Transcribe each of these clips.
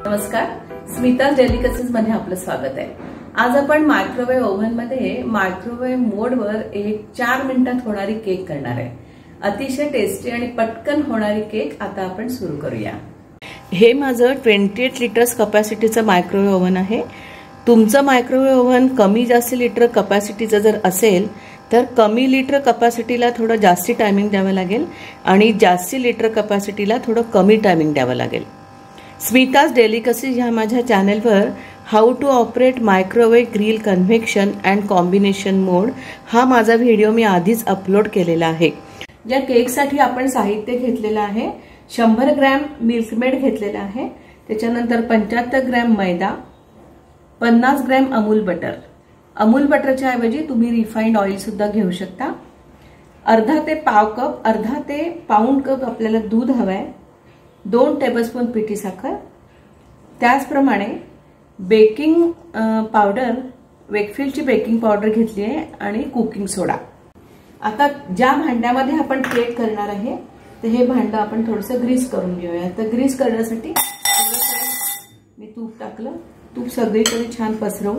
नमस्कार, स्मिताज डेलिकेसीज मध्ये आपलं स्वागत आहे। आज आपण मायक्रोवेव्ह ओव्हन मध्ये मायक्रोवेव्ह मोडवर एक 4 मिनिटात होणारी केक करणार आहे। अतिशय टेस्टी आणि पटकन होणारी केक आता आपण सुरू करूया। हे माझं 28 लिटर्स कॅपॅसिटीचं मायक्रोवेव्ह ओव्हन आहे। तुमचं मायक्रोवेव्ह ओव्हन कमी जास्त लिटर कॅपॅसिटीचं जर असेल तर कमी लिटर कॅपॅसिटीला थोडं जास्ती टायमिंग द्यावं लागेल आणि जास्ती लिटर कॅपॅसिटीला थोडं कमी टायमिंग द्यावं लागेल। स्मिताज डेलिकेसीज ह्या माझ्या चॅनलवर how to operate microwave grill convection and combination mode हा माझा व्हिडिओ मी आधीच अपलोड केलेला आहे। या केकसाठी आपण साहित्य घेतलेलं आहे 100 ग्रॅम मिल्कमेड घेतलेला आहे, त्याच्यानंतर 75 ग्रॅम मैदा, 50 ग्रॅम अमूल बटर। अमूल बटरच्या ऐवजी तुम्ही रिफाइंड ऑइल सुद्धा घेऊ शकता। अर्धा ते पाव कप, अर्धा ते पाऊण कप आपल्याला दूध हवंय, 2 टेबलस्पून पिठी साखर, त्याचप्रमाणे बेकिंग पावडर, वेकफिल्डची बेकिंग पावडर घेतली आहे आणि कुकिंग सोडा। आता ज्या भांड्यामध्ये आपण केक करणार आहे ते हे भांडं आपण थोडंसं ग्रीस करून घेऊया। तर ग्रीस करण्यासाठी मी तूप टाकलं, तूप सगळीकडे छान पसरवून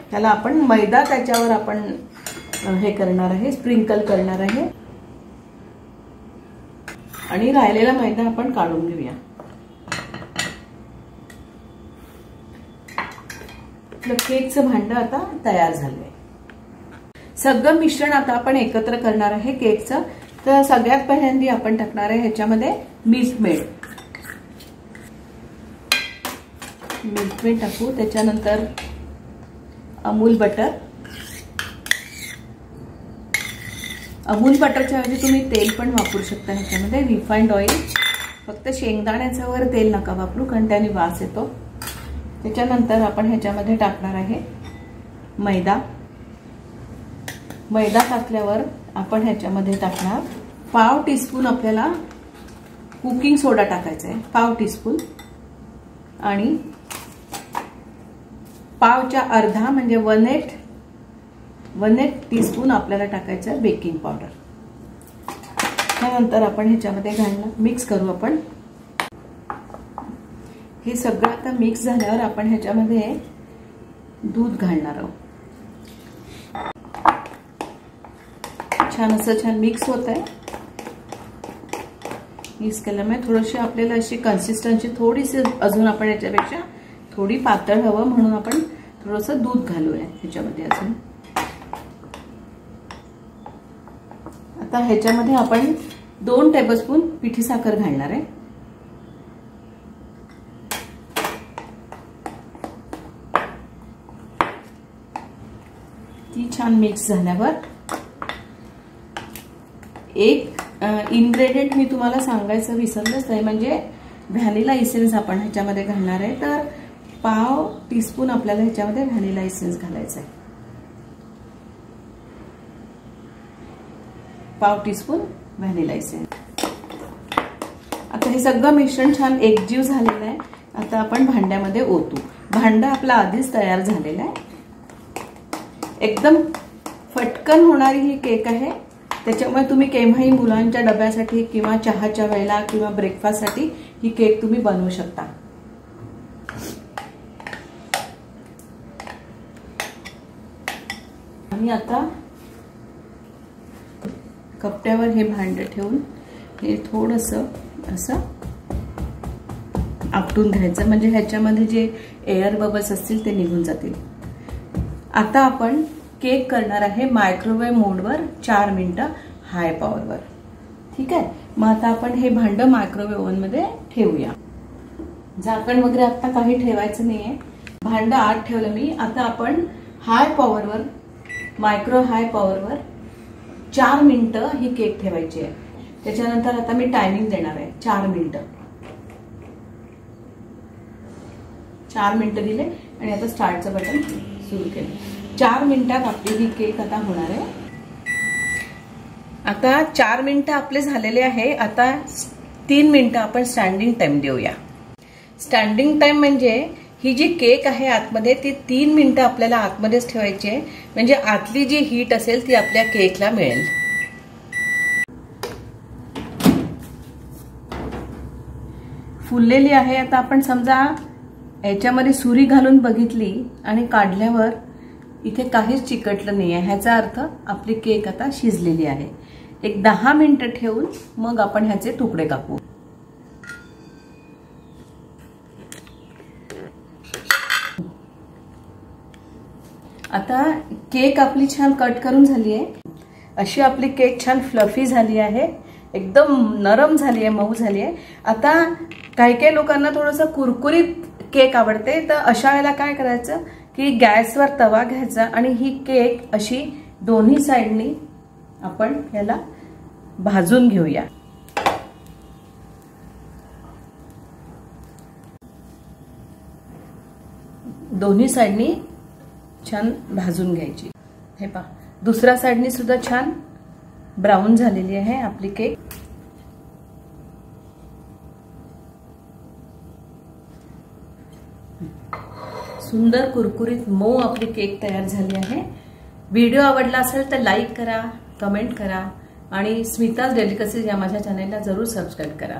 त्याला आपण मैदा त्याच्यावर आपण हे करणार आहे, स्प्रिंकल करणार आहे आणि राहिलेला मैदा आपण काढून घेऊया। आपलं केकचं भांडं आता तयार झालंय। सगळं मिश्रण आता आपण एकत्र करणार आहे केकचं। तर सगळ्यात पहिल्यांदा आपण टाकणार आहे ह्याच्यामध्ये मिल्कमेड टाकू, त्याच्यानंतर अमूल बटर। अमूल बटरच्या ऐवजी तुम्ही तेल पण वापरू शकता ह्याच्यामध्ये, रिफाइंड ऑइल। फक्त शेंगदाण्याचं वगैरे तेल नका वापरू कारण त्याने वास येतो। त्याच्यानंतर आपण ह्याच्यामध्ये टाकणार आहे मैदा। मैदा टाकल्यावर आपण ह्याच्यामध्ये टाकणार पाव टीस्पून आपल्याला कुकिंग सोडा टाकायचा आहे, पाव टीस्पून, आणि पावच्या अर्धा म्हणजे 1/8 टीस्पून आपल्याला टाकायचं आहे बेकिंग पावडर। त्यानंतर आपण ह्याच्यामध्ये घालणार, मिक्स करू आपण। हे सगळं आता मिक्स झाल्यावर आपण ह्याच्यामध्ये दूध घालणार आहोत। छान मिक्स होत आहे। मिक्स केल्यामुळे थोडीशी आपल्याला अशी कन्सिस्टन्सी थोडीशी अजून आपण याच्यापेक्षा थोडी पातळ हवं म्हणून आपण थोडंसं दूध घालूया ह्याच्यामध्ये अजून। आता ह्याच्यामध्ये आपण 2 टेबलस्पून पिठी साखर घालणार आहे। ती छान मिक्स झाल्यावर एक इन्ग्रेडियंट मी तुम्हाला सांगायचं विसरलंच आहे, म्हणजे व्हॅनिला इसेन्स आपण ह्याच्यामध्ये घालणार आहे। तर पाव टीस्पून आपल्याला ह्याच्यामध्ये व्हॅनिला इसेन्स घालायचं आहे, पाव टीस्पून व्हॅनिला इसेन्स। आता हे सगळं मिश्रण छान एकजीव झालेलं आहे। आता आपण भांड्यामध्ये ओतू। भांडं आपलं आधीच तयार झालेलं आहे। एकदम फटकन होणारी ही केक आहे, त्याच्यामुळे तुम्ही केव्हाही मुलांच्या डब्यासाठी किंवा चहाच्या वेळेला किंवा ब्रेकफास्टसाठी ही केक तुम्ही बनवू शकता। आणि आता कपट्यावर हे भांडं ठेवून हे थोडंसं असं आपटून घ्यायचं, म्हणजे ह्याच्यामध्ये जे एअर बबल्स असतील ते निघून जातील। आता आपण केक करणार आहे मायक्रोवेव्ह मोडवर 4 मिनिटं हाय पॉवरवर, ठीक आहे। मग आता आपण हे भांडं मायक्रोवेव्ह ओव्हन मध्ये ठेवूया। झाकण वगैरे आता काही ठेवायचं नाहीये, भांडं आत ठेवलं मी। आता आपण हाय पॉवरवर, मायक्रो हाय पॉवरवर 4 मिनिटं ही केक ठेवायची आहे। त्याच्यानंतर आता मी टायमिंग देणार आहे 4 मिनिटं। 4 मिनिटं दिले आणि आता स्टार्टचं बटन सुरू केलं। 4 मिनिटात आपली ही केक आता होणार आहे। आता 4 मिनिटं आपले झालेले आहे। आता 3 मिनिटं आपण स्टँडिंग टाइम देऊया। स्टँडिंग टाइम म्हणजे ही जी केक आहे आतमध्ये ती 3 मिनिटं आपल्याला आतमध्येच ठेवायची आहे, म्हणजे आतली जी हीट असेल ती आपल्या केकला मिळेल। फुललेली आहे। आता आपण समजा याच्यामध्ये सुरी घालून बघितली आणि काढल्यावर इथे काहीच चिकटलं नाही आहे, ह्याचा अर्थ आपली केक आता शिजलेली आहे. एक 10 मिनिटं ठेवून मग आपण ह्याचे तुकडे कापू. आता केक आपली छान कट करून झाली आहे. अशी आपली केक छान फ्लफी झाली आहे, एकदम नरम झाली आहे, मऊ झाली आहे. आता काही लोकांना थोडंसं कुरकुरीत केक आवडते, तर अशा वेळेला काय करायचं की गॅसवर तवा घ्यायचा आणि ही केक अशी दोन्ही साइडनी आपण याला भाजून घेऊया. दोन्ही साइडनी छान भाजून घ्यायची. हे पहा, दुसऱ्या साइडनी सुद्धा छान ब्राऊन झालेली आहे आपली केक. सुंदर कुरकुरीत मऊ आपली केक तयार झाली आहे. व्हिडिओ आवडला असेल तर लाईक करा, कमेंट करा आणि स्मिताज डेलिकेसीज या माझ्या चॅनेलला जरूर सबस्क्राईब करा.